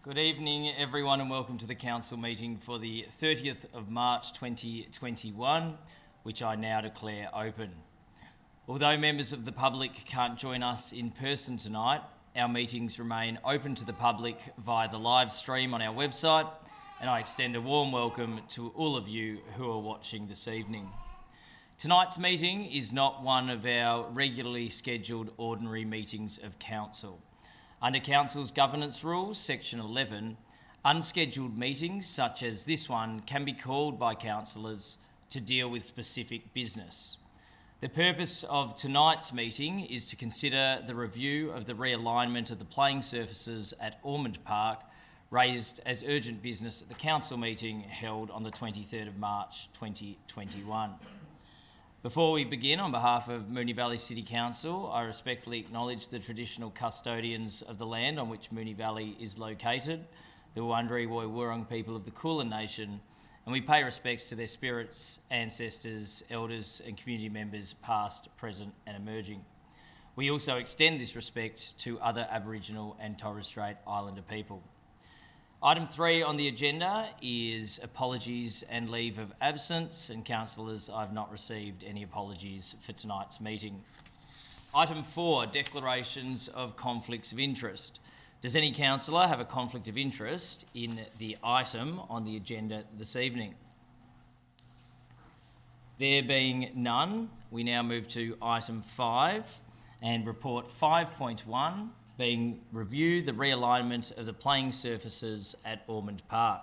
Good evening, everyone, and welcome to the Council meeting for the 30th of March 2021, which I now declare open. Although members of the public can't join us in person tonight, our meetings remain open to the public via the live stream on our website, and I extend a warm welcome to all of you who are watching this evening. Tonight's meeting is not one of our regularly scheduled ordinary meetings of Council. Under Council's governance rules, section 11, unscheduled meetings such as this one can be called by councillors to deal with specific business. The purpose of tonight's meeting is to consider the review of the realignment of the playing surfaces at Ormond Park, raised as urgent business at the Council meeting held on the 23rd of March 2021. Before we begin, on behalf of Moonee Valley City Council, I respectfully acknowledge the traditional custodians of the land on which Moonee Valley is located, the Wurundjeri Woi-wurrung people of the Kulin Nation, and we pay respects to their spirits, ancestors, elders and community members past, present and emerging. We also extend this respect to other Aboriginal and Torres Strait Islander people. Item 3 on the agenda is apologies and leave of absence, and councillors, I've not received any apologies for tonight's meeting. Item 4, declarations of conflicts of interest. Does any councillor have a conflict of interest in the item on the agenda this evening? There being none, we now move to item 5 and report 5.1, being review the realignment of the playing surfaces at Ormond Park.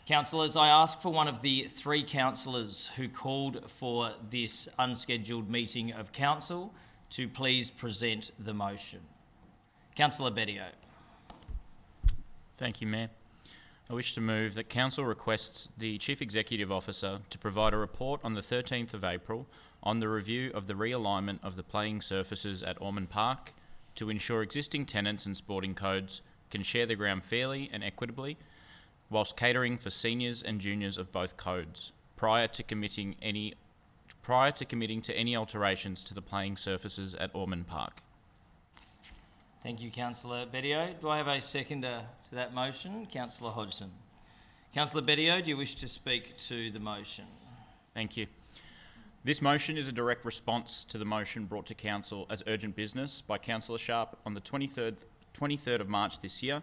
Councillors, I ask for one of the 3 councillors who called for this unscheduled meeting of Council to please present the motion. Councillor Bedio. Thank you, Mayor. I wish to move that Council requests the Chief Executive Officer to provide a report on the 13th of April on the review of the realignment of the playing surfaces at Ormond Park to ensure existing tenants and sporting codes can share the ground fairly and equitably, whilst catering for seniors and juniors of both codes, prior to committing to any alterations to the playing surfaces at Ormond Park. Thank you, Councillor Bedio. Do I have a seconder to that motion? Councillor Hodgson. Councillor Bedio, do you wish to speak to the motion? Thank you. This motion is a direct response to the motion brought to Council as urgent business by Councillor Sharp on the 23rd of March this year,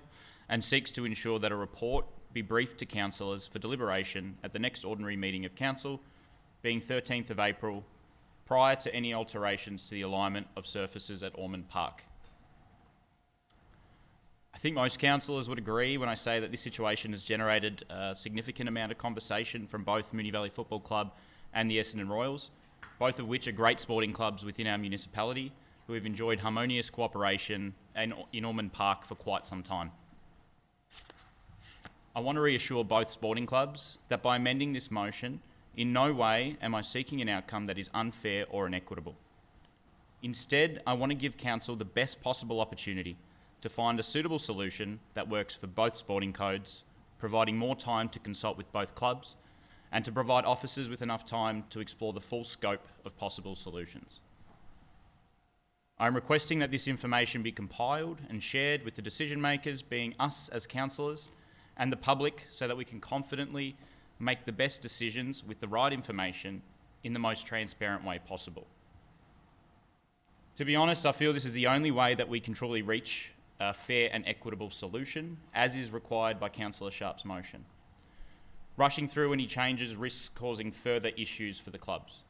and seeks to ensure that a report be briefed to councillors for deliberation at the next ordinary meeting of Council, being 13th of April, prior to any alterations to the alignment of surfaces at Ormond Park. I think most councillors would agree when I say that this situation has generated a significant amount of conversation from both Moonee Valley Football Club and the Essendon Royals, both of which are great sporting clubs within our municipality who have enjoyed harmonious cooperation in Ormond Park for quite some time. I want to reassure both sporting clubs that by amending this motion, in no way am I seeking an outcome that is unfair or inequitable. Instead, I want to give Council the best possible opportunity to find a suitable solution that works for both sporting codes, providing more time to consult with both clubs, and to provide officers with enough time to explore the full scope of possible solutions. I am requesting that this information be compiled and shared with the decision makers, being us as councillors, and the public, so that we can confidently make the best decisions with the right information in the most transparent way possible. To be honest, I feel this is the only way that we can truly reach a fair and equitable solution, as is required by Councillor Sharp's motion. Rushing through any changes risks causing further issues for the clubs.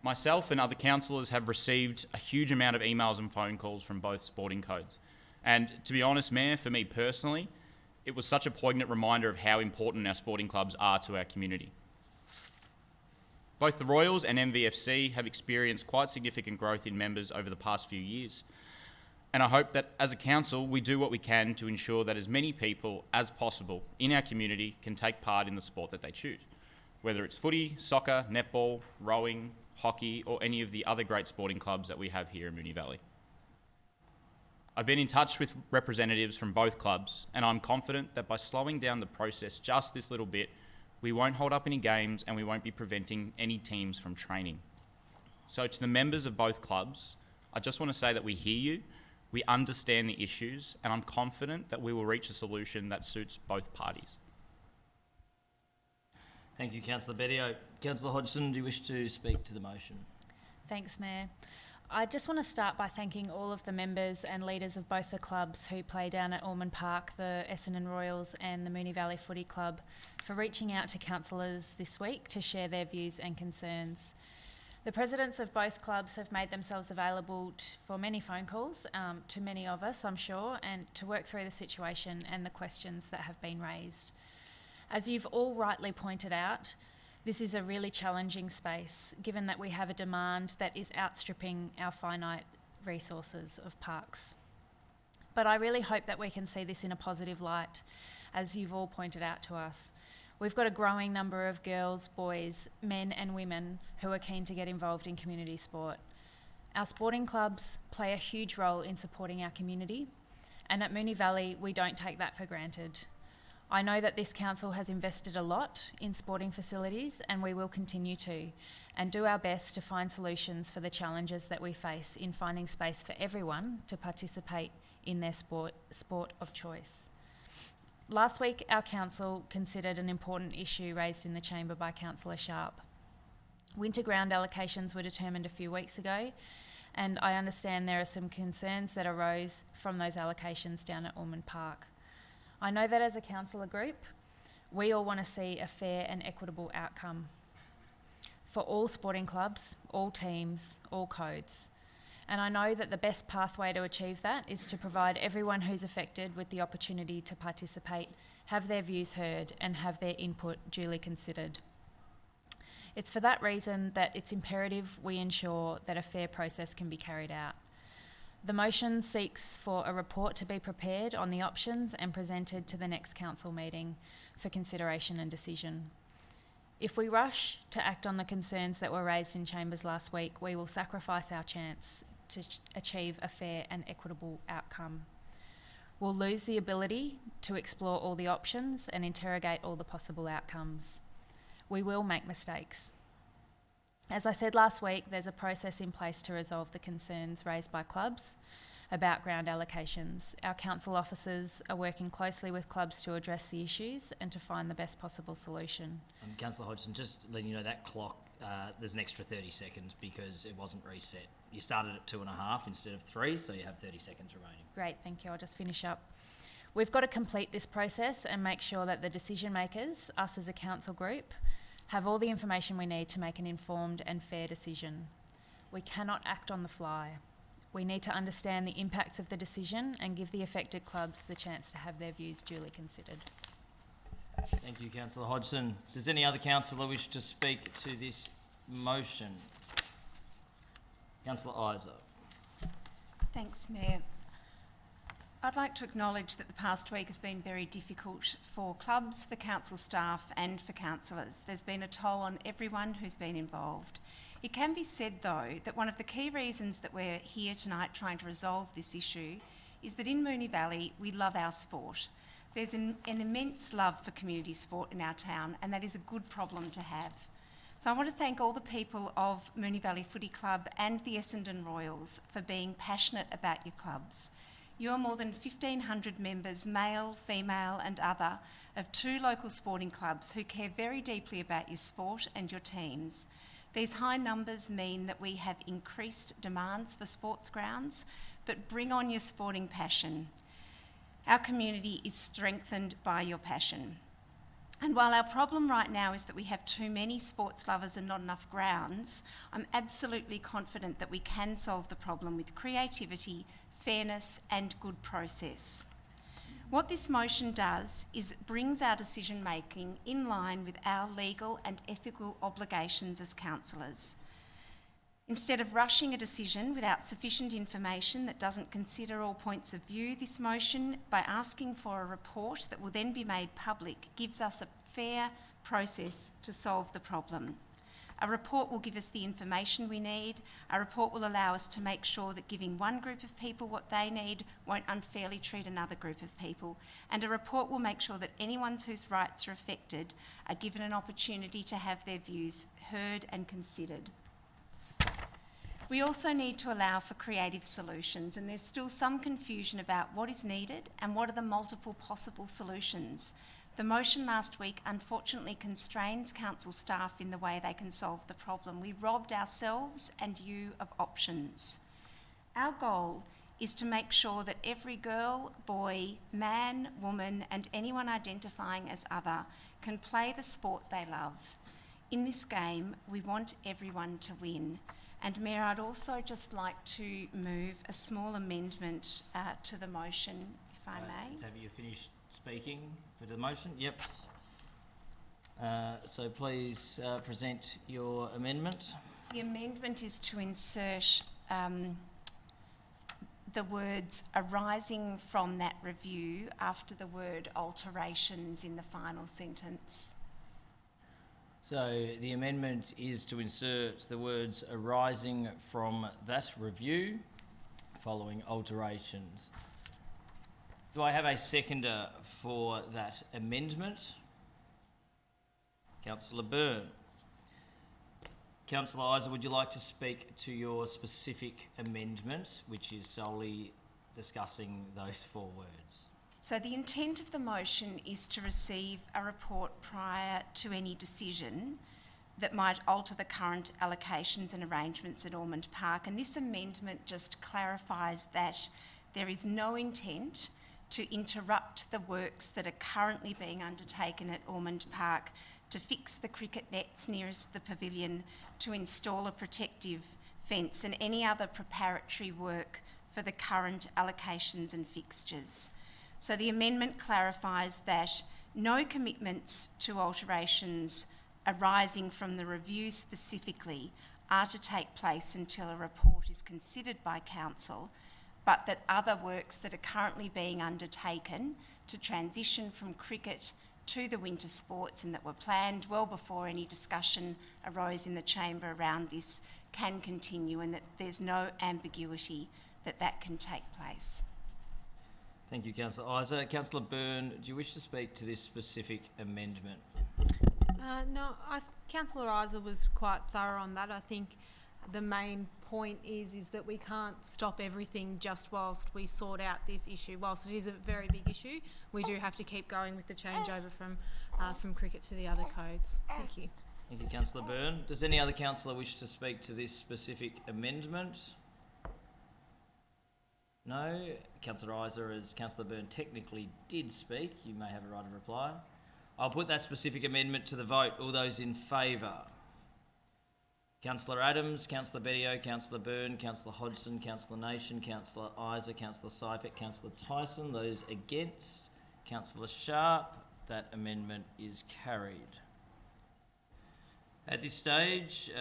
Myself and other councillors have received a huge amount of emails and phone calls from both sporting codes. And to be honest, Mayor, for me personally, it was such a poignant reminder of how important our sporting clubs are to our community. Both the Royals and MVFC have experienced quite significant growth in members over the past few years. And I hope that as a council, we do what we can to ensure that as many people as possible in our community can take part in the sport that they choose, whether it's footy, soccer, netball, rowing, hockey, or any of the other great sporting clubs that we have here in Moonee Valley. I've been in touch with representatives from both clubs, and I'm confident that by slowing down the process just this little bit, we won't hold up any games and we won't be preventing any teams from training. So to the members of both clubs, I just want to say that we hear you, We understand the issues, and I'm confident that we will reach a solution that suits both parties. Thank you, Councillor Bedio. Councillor Hodgson, do you wish to speak to the motion? Thanks, Mayor. I just want to start by thanking all of the members and leaders of both the clubs who play down at Ormond Park, the Essendon Royals and the Moonee Valley Footy Club, for reaching out to councillors this week to share their views and concerns. The presidents of both clubs have made themselves available for many phone calls to many of us, I'm sure, and to work through the situation and the questions that have been raised. As you've all rightly pointed out, this is a really challenging space, given that we have a demand that is outstripping our finite resources of parks. But I really hope that we can see this in a positive light, as you've all pointed out to us. We've got a growing number of girls, boys, men and women who are keen to get involved in community sport. Our sporting clubs play a huge role in supporting our community, and at Moonee Valley we don't take that for granted. I know that this council has invested a lot in sporting facilities, and we will continue to, and do our best to find solutions for the challenges that we face in finding space for everyone to participate in their sport of choice. Last week, our council considered an important issue raised in the chamber by Councillor Sharp. Winter ground allocations were determined a few weeks ago, and I understand there are some concerns that arose from those allocations down at Ormond Park. I know that as a councillor group, we all want to see a fair and equitable outcome for all sporting clubs, all teams, all codes. And I know that the best pathway to achieve that is to provide everyone who's affected with the opportunity to participate, have their views heard, and have their input duly considered. It's for that reason that it's imperative we ensure that a fair process can be carried out. The motion seeks for a report to be prepared on the options and presented to the next council meeting for consideration and decision. If we rush to act on the concerns that were raised in chambers last week, we will sacrifice our chance to achieve a fair and equitable outcome. We'll lose the ability to explore all the options and interrogate all the possible outcomes. We will make mistakes. As I said last week, there's a process in place to resolve the concerns raised by clubs about ground allocations. Our council officers are working closely with clubs to address the issues and to find the best possible solution. Councillor Hodgson, just letting you know that clock, there's an extra 30 seconds because it wasn't reset. You started at 2.5 instead of 3, so you have 30 seconds remaining. Great, thank you. I'll just finish up. We've got to complete this process and make sure that the decision makers, us as a council group, have all the information we need to make an informed and fair decision. We cannot act on the fly. We need to understand the impacts of the decision and give the affected clubs the chance to have their views duly considered. Thank you, Councillor Hodgson. Does any other councillor wish to speak to this motion? Councillor Isa. Thanks, Mayor. I'd like to acknowledge that the past week has been very difficult for clubs, for council staff and for councillors. There's been a toll on everyone who's been involved. It can be said, though, that one of the key reasons that we're here tonight trying to resolve this issue is that in Moonee Valley we love our sport. There's an immense love for community sport in our town, and that is a good problem to have. So I want to thank all the people of Moonee Valley Footy Club and the Essendon Royals for being passionate about your clubs. You are more than 1,500 members, male, female and other, of 2 local sporting clubs who care very deeply about your sport and your teams. These high numbers mean that we have increased demands for sports grounds, but bring on your sporting passion. Our community is strengthened by your passion. And while our problem right now is that we have too many sports lovers and not enough grounds, I'm absolutely confident that we can solve the problem with creativity, fairness and good process. What this motion does is it brings our decision making in line with our legal and ethical obligations as councillors. Instead of rushing a decision without sufficient information that doesn't consider all points of view, this motion, by asking for a report that will then be made public, gives us a fair process to solve the problem. A report will give us the information we need. A report will allow us to make sure that giving one group of people what they need won't unfairly treat another group of people. And a report will make sure that anyone whose rights are affected are given an opportunity to have their views heard and considered. We also need to allow for creative solutions, and there's still some confusion about what is needed and what are the multiple possible solutions. The motion last week unfortunately constrains council staff in the way they can solve the problem. We robbed ourselves and you of options. Our goal is to make sure that every girl, boy, man, woman, and anyone identifying as other can play the sport they love. In this game, we want everyone to win. And Mayor, I'd also just like to move a small amendment to the motion, if I may. Have you finished speaking for the motion? Yep. So please present your amendment. The amendment is to insert the words arising from that review after the word alterations in the final sentence. So the amendment is to insert the words arising from that review following alterations. Do I have a seconder for that amendment? Councillor Byrne. Councillor Isa, would you like to speak to your specific amendment, which is solely discussing those 4 words? So the intent of the motion is to receive a report prior to any decision that might alter the current allocations and arrangements at Ormond Park. And this amendment just clarifies that there is no intent to interrupt the works that are currently being undertaken at Ormond Park to fix the cricket nets nearest the pavilion, to install a protective fence and any other preparatory work for the current allocations and fixtures. So the amendment clarifies that no commitments to alterations arising from the review specifically are to take place until a report is considered by Council, but that other works that are currently being undertaken to transition from cricket to the winter sports and that were planned well before any discussion arose in the chamber around this can continue, and that there's no ambiguity that that can take place. Thank you, Councillor Isa. Councillor Byrne, do you wish to speak to this specific amendment? No, Councillor Isa was quite thorough on that. I think the main point is that we can't stop everything just whilst we sort out this issue. Whilst it is a very big issue, we do have to keep going with the changeover from cricket to the other codes. Thank you. Thank you, Councillor Byrne. Does any other councillor wish to speak to this specific amendment? No. Councillor Isa, as Councillor Byrne technically did speak, you may have a right of reply. I'll put that specific amendment to the vote. All those in favour? Councillor Adams, Councillor Bedio, Councillor Byrne, Councillor Hodgson, Councillor Nation, Councillor Isa, Councillor Sypek, Councillor Tyson. Those against? Councillor Sharp. That amendment is carried. At this stage,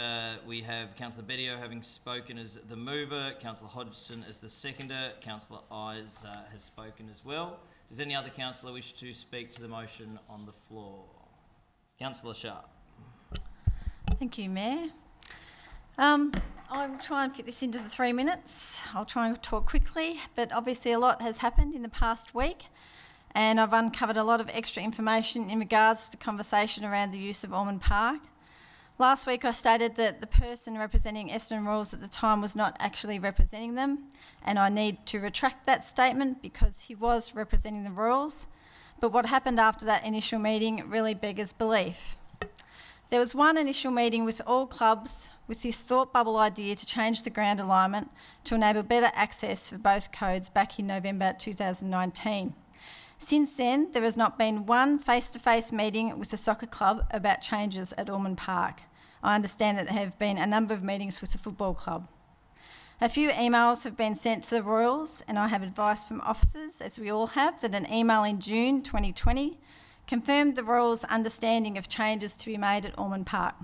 we have Councillor Bedio having spoken as the mover, Councillor Hodgson as the seconder, Councillor Isa has spoken as well. Does any other councillor wish to speak to the motion on the floor? Councillor Sharp. Thank you, Mayor. I'll try and fit this into the 3 minutes. I'll try and talk quickly, but obviously a lot has happened in the past week, and I've uncovered a lot of extra information in regards to the conversation around the use of Ormond Park. Last week I stated that the person representing Essendon Royals at the time was not actually representing them, and I need to retract that statement because he was representing the Royals. But what happened after that initial meeting really beggars belief. There was one initial meeting with all clubs with this thought bubble idea to change the ground alignment to enable better access for both codes back in November 2019. Since then, there has not been one face-to-face meeting with the soccer club about changes at Ormond Park. I understand that there have been a number of meetings with the football club. A few emails have been sent to the Royals, and I have advice from officers, as we all have, that an email in June 2020 confirmed the Royals' understanding of changes to be made at Ormond Park.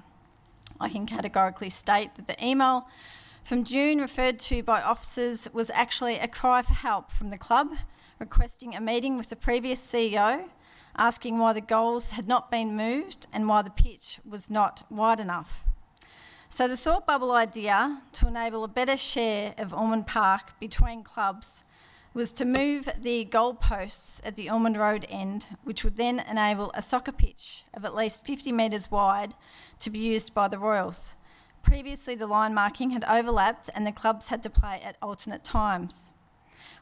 I can categorically state that the email from June referred to by officers was actually a cry for help from the club, requesting a meeting with the previous CEO, asking why the goals had not been moved and why the pitch was not wide enough. So the thought bubble idea to enable a better share of Ormond Park between clubs was to move the goalposts at the Ormond Road end, which would then enable a soccer pitch of at least 50 metres wide to be used by the Royals. Previously, the line marking had overlapped and the clubs had to play at alternate times.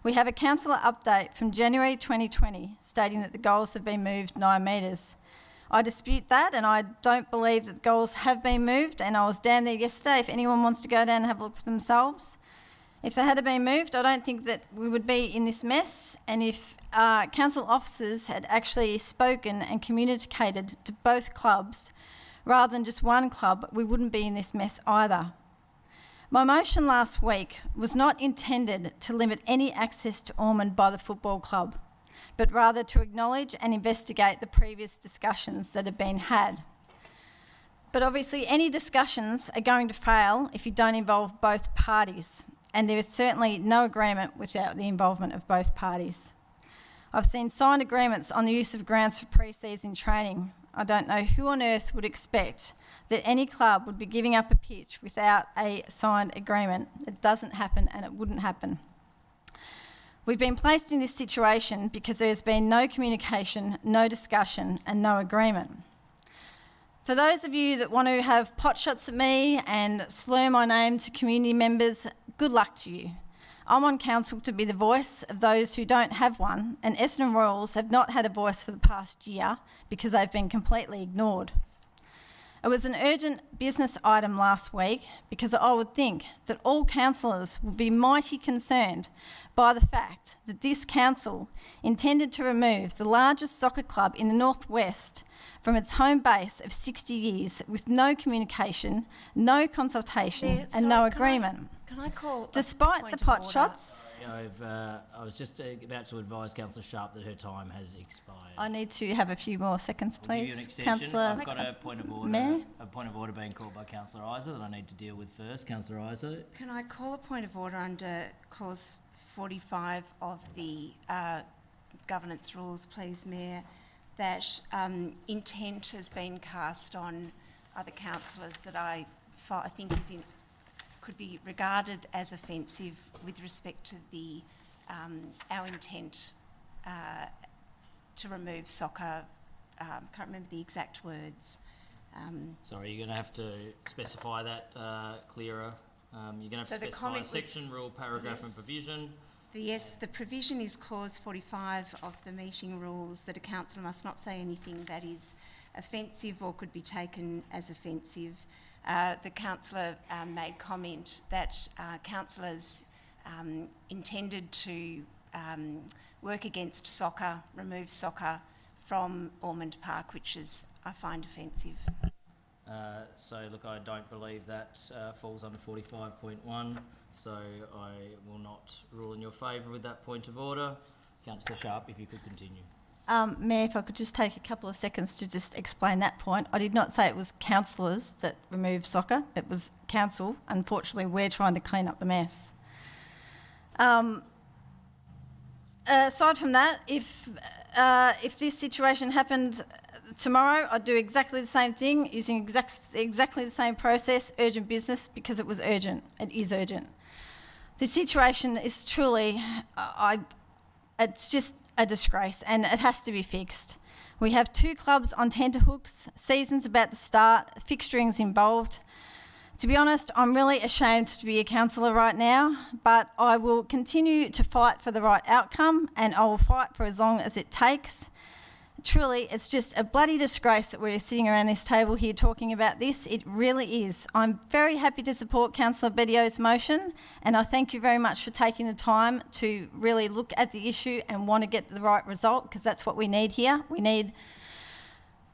We have a councillor update from January 2020 stating that the goals have been moved 9 metres. I dispute that, and I don't believe that the goals have been moved, and I was down there yesterday if anyone wants to go down and have a look for themselves. If they had been moved, I don't think that we would be in this mess, and if council officers had actually spoken and communicated to both clubs rather than just one club, we wouldn't be in this mess either. My motion last week was not intended to limit any access to Ormond by the football club, but rather to acknowledge and investigate the previous discussions that have been had. But obviously any discussions are going to fail if you don't involve both parties, and there is certainly no agreement without the involvement of both parties. I've seen signed agreements on the use of grounds for pre-season training. I don't know who on earth would expect that any club would be giving up a pitch without a signed agreement. It doesn't happen, and it wouldn't happen. We've been placed in this situation because there has been no communication, no discussion, and no agreement. For those of you that want to have pot shots at me and slur my name to community members, good luck to you. I'm on council to be the voice of those who don't have one, and Essendon Royals have not had a voice for the past year because they've been completely ignored. It was an urgent business item last week because I would think that all councillors would be mighty concerned by the fact that this council intended to remove the largest soccer club in the Northwest from its home base of 60 years with no communication, no consultation and no agreement. Can I call Despite the pot shots, I was just about to advise Councillor Sharp that her time has expired. I need to have a few more seconds, We'll give you an please. extension. Councillor I've got a point of order. Mayor? A point of order being called by Councillor Isa that I need to deal with first. Councillor Isa. Can I call a point of order under clause 45 of the governance rules, please, Mayor, that intent has been cast on other councillors that I think could be regarded as offensive with respect to our intent to remove soccer. Can't remember the exact words. Sorry, you're going to have to specify that clearer. You're going to have So to the specify comment was- section, rule, paragraph Yes. and provision. The provision is clause 45 of the meeting rules that a councillor must not say anything that is offensive or could be taken as offensive. The councillor made comment that councillors intended to work against soccer, remove soccer from Ormond Park, which I find offensive. So look, I don't believe that falls under 45.1, so I will not rule in your favour with that point of order. Councillor Sharp, if you could continue. Mayor, if I could just take a couple of seconds to just explain that point. I did not say it was councillors that removed soccer. It was council. Unfortunately, we're trying to clean up the mess. Aside from that, if this situation happened tomorrow, I'd do exactly the same thing, using exactly the same process, urgent business, because it was urgent. It is urgent. The situation is truly, it's just a disgrace, and it has to be fixed. We have 2 clubs on tenterhooks, season's about to start, fixturing's involved. To be honest, I'm really ashamed to be a councillor right now, but I will continue to fight for the right outcome, and I will fight for as long as it takes. Truly, it's just a bloody disgrace that we're sitting around this table here talking about this. It really is. I'm very happy to support Councillor Bedio's motion, and I thank you very much for taking the time to really look at the issue and want to get the right result, because that's what we need here. We need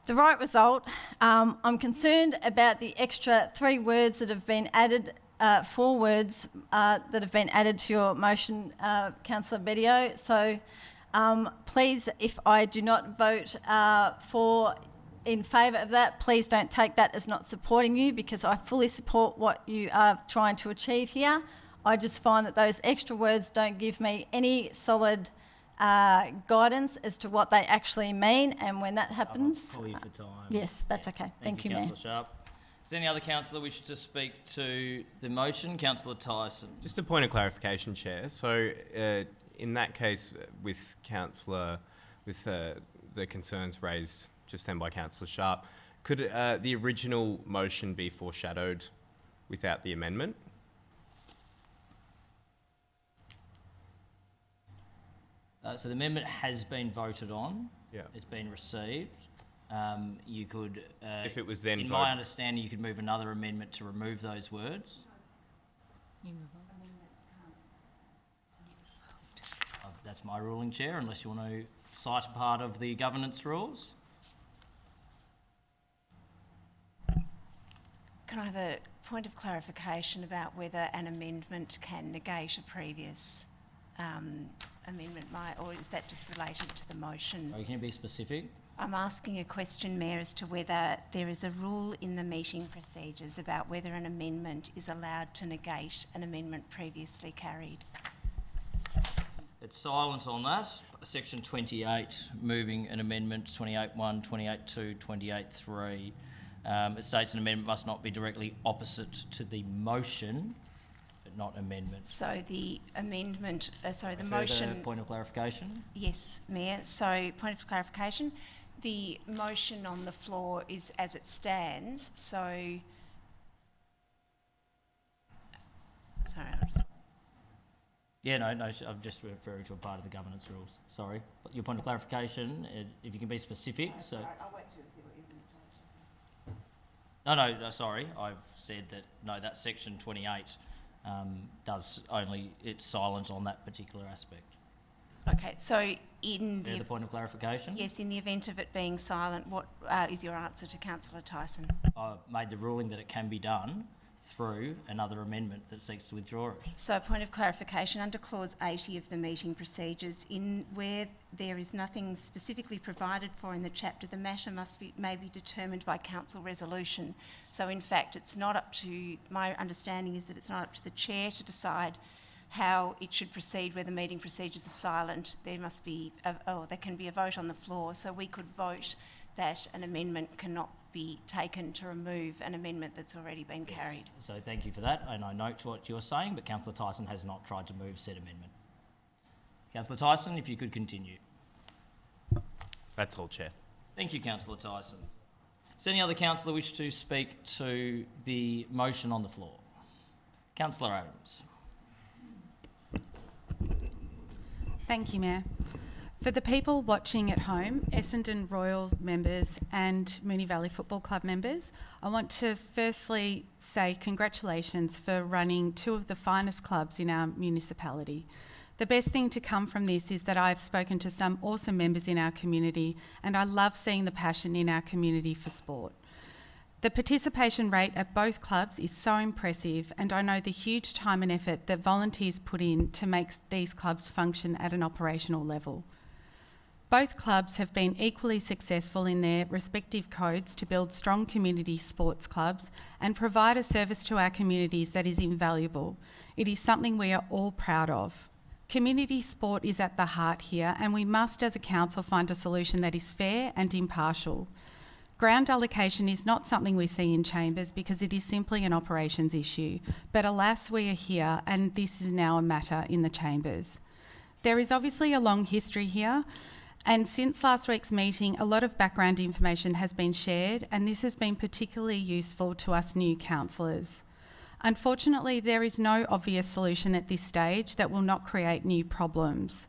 the right result. I'm concerned about the extra 3 words that have been added, 4 words that have been added to your motion, Councillor Bedio. So please, if I do not vote in favour of that, please don't take that as not supporting you, because I fully support what you are trying to achieve here. I just find that those extra words don't give me any solid guidance as to what they actually mean, and when that happens... I'll call you for time. Yes, that's okay. Thank you, Mayor. Councillor Sharp. Does any other councillor wish to speak to the motion? Councillor Tyson. Just a point of clarification, Chair. So in that case, with the concerns raised just then by Councillor Sharp, could the original motion be foreshadowed without the amendment. So the amendment has been voted on. Yeah. It's been received. You could, If it was then in voted. my understanding, you could move another amendment to remove those words. That's my ruling, Chair, unless you want to cite a part of the governance rules. Can I have a point of clarification about whether an amendment can negate a previous amendment, or is that just related to the motion? Or you can be specific. I'm asking a question, Mayor, as to whether there is a rule in the meeting procedures about whether an amendment is allowed to negate an amendment previously carried. It's silent on that. Section 28, moving an amendment 28.1, 28.2, 28.3. It states an amendment must not be directly opposite to the motion, but not amendment. So the amendment, the Further motion... point of clarification? Yes, Mayor. So, point of clarification, the motion on the floor is as it stands, so... Sorry, I'll just... Yeah, no, I'm just referring to a part of the governance rules. Sorry. But your point of clarification, if you can be specific, so... I'll wait till see what you're going to say. No, sorry. I've said that, no, that section 28 does only... It's silent on that particular aspect. Okay, so in The the... point of clarification? Yes, in the event of it being silent, what is your answer to Councillor Tyson? I made the ruling that it can be done through another amendment that seeks to withdraw it. So, a point of clarification, under clause 80 of the meeting procedures, in where there is nothing specifically provided for in the chapter, the matter may be determined by council resolution. So, in fact, it's not up to, my understanding is that it's not up to the chair to decide how it should proceed where the meeting procedures are silent. There must be, there can be a vote on the floor. So we could vote that an amendment cannot be taken to remove an amendment that's already been carried. So thank you for that, and I note what you're saying, but Councillor Tyson has not tried to move said amendment. Councillor Tyson, if you could continue. That's all, Chair. Thank you, Councillor Tyson. Does any other councillor wish to speak to the motion on the floor? Councillor Adams. Thank you, Mayor. For the people watching at home, Essendon Royal members and Moonee Valley Football Club members, I want to firstly say congratulations for running two of the finest clubs in our municipality. The best thing to come from this is that I've spoken to some awesome members in our community, and I love seeing the passion in our community for sport. The participation rate at both clubs is so impressive, and I know the huge time and effort that volunteers put in to make these clubs function at an operational level. Both clubs have been equally successful in their respective codes to build strong community sports clubs and provide a service to our communities that is invaluable. It is something we are all proud of. Community sport is at the heart here, and we must as a council find a solution that is fair and impartial. Ground allocation is not something we see in chambers because it is simply an operations issue, but alas, we are here and this is now a matter in the chambers. There is obviously a long history here, and since last week's meeting, a lot of background information has been shared, and this has been particularly useful to us new councillors. Unfortunately, there is no obvious solution at this stage that will not create new problems.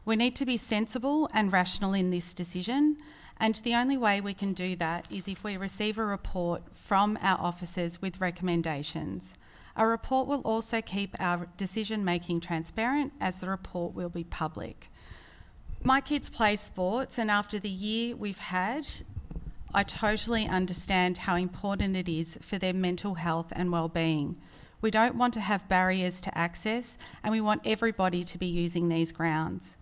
We need to be sensible and rational in this decision, and the only way we can do that is if we receive a report from our officers with recommendations. A report will also keep our decision-making transparent, as the report will be public. My kids play sports, and after the year we've had, I totally understand how important it is for their mental health and well-being. We don't want to have barriers to access, and we want everybody to be using these grounds.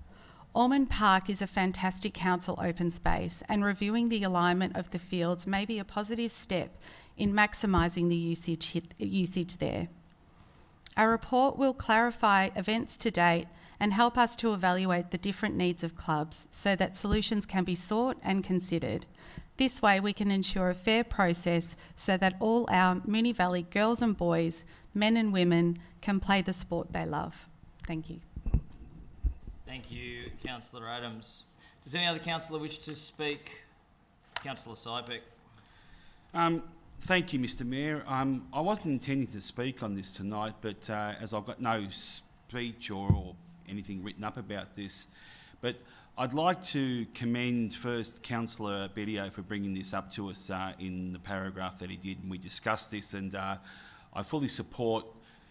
Ormond Park is a fantastic council open space, and reviewing the alignment of the fields may be a positive step in maximising the usage there. Our report will clarify events to date and help us to evaluate the different needs of clubs so that solutions can be sought and considered. This way we can ensure a fair process so that all our Moonee Valley girls and boys, men and women, can play the sport they love. Thank you. Thank you, Councillor Adams. Does any other councillor wish to speak? Councillor Sypek. Thank you, Mr Mayor. I wasn't intending to speak on this tonight, but as I've got no speech or anything written up about this, but I'd like to commend first Councillor Bedio for bringing this up to us in the paragraph that he did, and we discussed this, and I fully support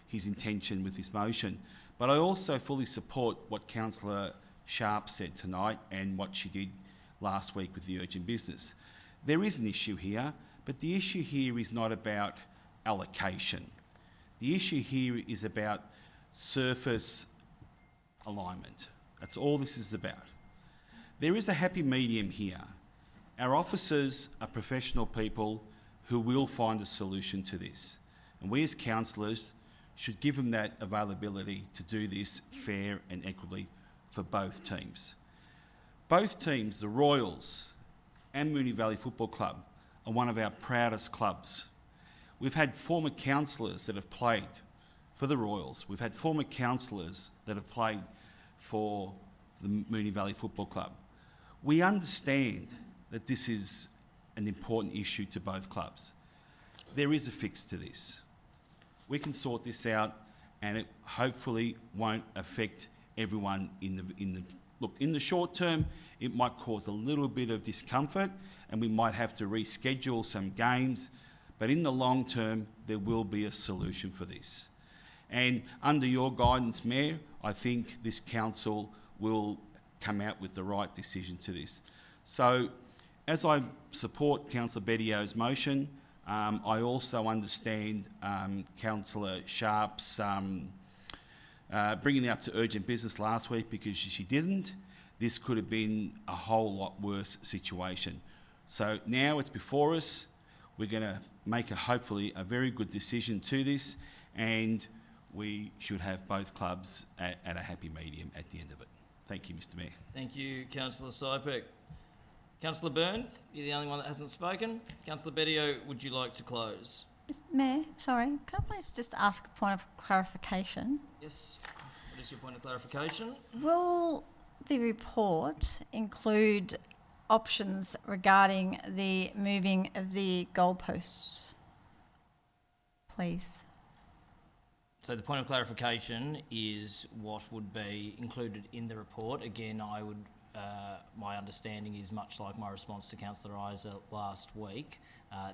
his intention with this motion. But I also fully support what Councillor Sharp said tonight and what she did last week with the urgent business. There is an issue here, but the issue here is not about allocation. The issue here is about surface alignment. That's all this is about. There is a happy medium here. Our officers are professional people who will find a solution to this. And we as councillors should give them that availability to do this fair and equitably for both teams. Both teams, the Royals and Moonee Valley Football Club, are one of our proudest clubs. We've had former councillors that have played for the Royals. We've had former councillors that have played for the Moonee Valley Football Club. We understand that this is an important issue to both clubs. There is a fix to this. We can sort this out, and it hopefully won't affect everyone in the short term. It might cause a little bit of discomfort, and we might have to reschedule some games, but in the long term, there will be a solution for this. And under your guidance, Mayor, I think this council will come out with the right decision to this. So, as I support Councillor Bedio's motion, I also understand Councillor Sharp's bringing it up to urgent business last week because she didn't. This could have been a whole lot worse situation. So now it's before us. We're going to make hopefully a very good decision to this, and we should have both clubs at a happy medium at the end of it. Thank you, Mr Mayor. Thank you, Councillor Sypek. Councillor Byrne, you're the only one that hasn't spoken. Councillor Bedio, would you like to close? Mayor, sorry, can I please just ask a point of clarification? Yes. What is your point of clarification? Will the report include options regarding the moving of the goalposts, please? So the point of clarification is what would be included in the report. Again, my understanding is much like my response to Councillor Isa last week.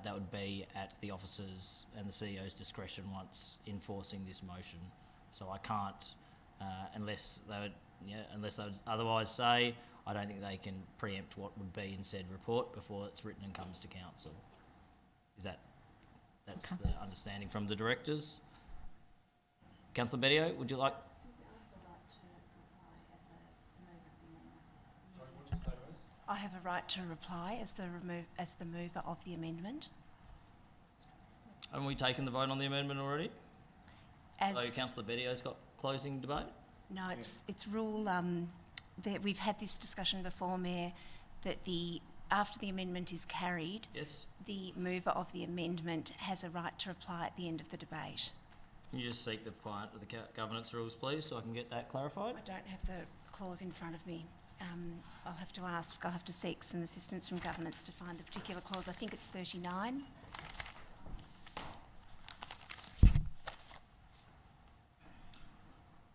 That would be at the officers' and the CEO's discretion once enforcing this motion. So I can't, unless they would otherwise say, I don't think they can preempt what would be in said report before it's written and comes to council. That's the understanding from the directors? Councillor Bedio, would you like? I have a right to reply as the mover of the amendment. Haven't we taken the vote on the amendment already? So Councillor Bedio's got closing debate? No, it's rule that we've had this discussion before, Mayor, that after the amendment is carried, yes, the mover of the amendment has a right to reply at the end of the debate. Can you just seek the part of the governance rules, please, so I can get that clarified? I don't have the clause in front of me. I'll have to seek some assistance from governance to find the particular clause. I think it's 39.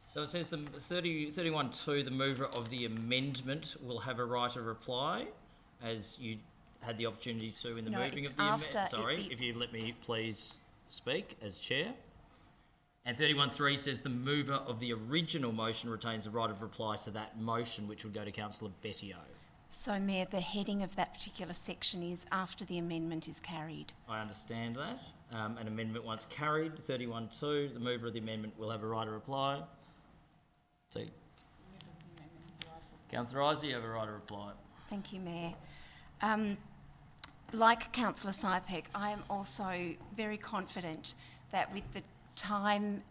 So it says the 31.2, the mover of the amendment will have a right of reply, as you had the opportunity to in the moving of the amendment. Sorry, if you let me please speak as chair. And 31.3 says the mover of the original motion retains a right of reply to that motion, which would go to Councillor Bedio. So, Mayor, the heading of that particular section is after the amendment is carried. I understand that. An amendment once carried, 31.2, the mover of the amendment will have a right of reply. So, Councillor Isa, you have a right of reply. Thank you, Mayor. Like Councillor Sypek, I am also very confident that with the time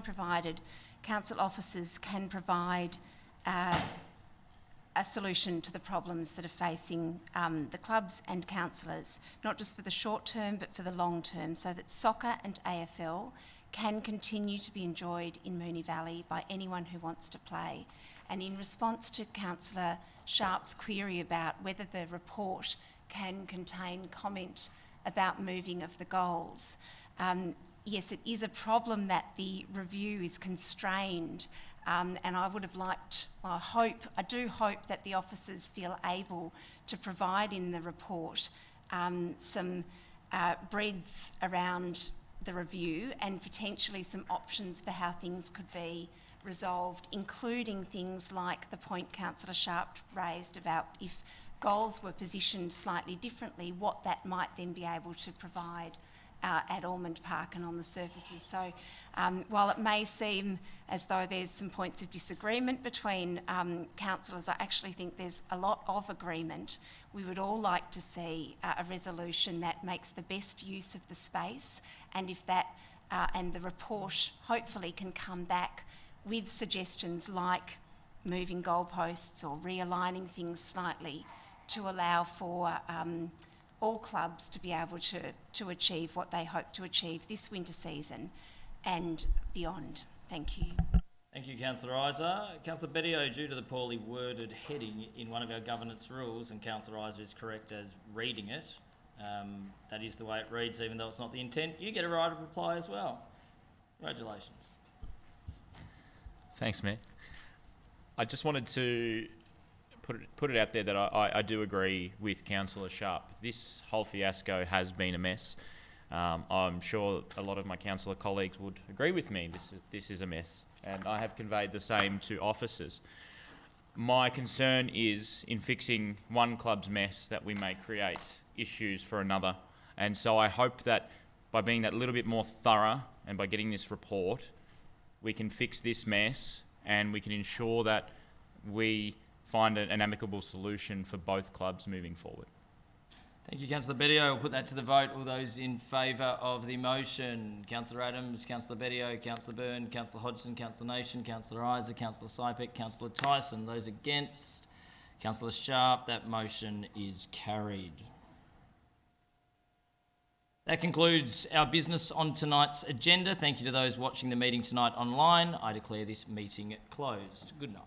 provided, council officers can provide a solution to the problems that are facing the clubs and councillors, not just for the short term but for the long term, so that soccer and AFL can continue to be enjoyed in Moonee Valley by anyone who wants to play. And in response to Councillor Sharp's query about whether the report can contain comment about moving of the goals. Yes, it is a problem that the review is constrained, and I would have liked, I do hope that the officers feel able to provide in the report some breadth around the review and potentially some options for how things could be resolved, including things like the point Councillor Sharp raised about if goals were positioned slightly differently, what that might then be able to provide at Ormond Park and on the surfaces. So while it may seem as though there's some points of disagreement between councillors, I actually think there's a lot of agreement. We would all like to see a resolution that makes the best use of the space, and if that and the report hopefully can come back with suggestions like moving goalposts or realigning things slightly to allow for all clubs to be able to achieve what they hope to achieve this winter season and beyond. Thank you. Thank you, Councillor Isa. Councillor Bedio, due to the poorly worded heading in one of our governance rules, and Councillor Isa is correct as reading it, that is the way it reads, even though it's not the intent, you get a right of reply as well. Congratulations. Thanks, Mayor. I just wanted to put it out there that I do agree with Councillor Sharp. This whole fiasco has been a mess. I'm sure a lot of my councillor colleagues would agree with me. This is a mess, and I have conveyed the same to officers. My concern is in fixing one club's mess that we may create issues for another, and so I hope that by being that little bit more thorough and by getting this report, we can fix this mess and we can ensure that we find an amicable solution for both clubs moving forward. Thank you, Councillor Bedio. I'll put that to the vote. All those in favour of the motion: Councillor Adams, Councillor Bedio, Councillor Byrne, Councillor Hodgson, Councillor Nation, Councillor Isa, Councillor Sypek, Councillor Tyson. Those against? Councillor Sharp. That motion is carried. That concludes our business on tonight's agenda. Thank you to those watching the meeting tonight online. I declare this meeting closed. Good night.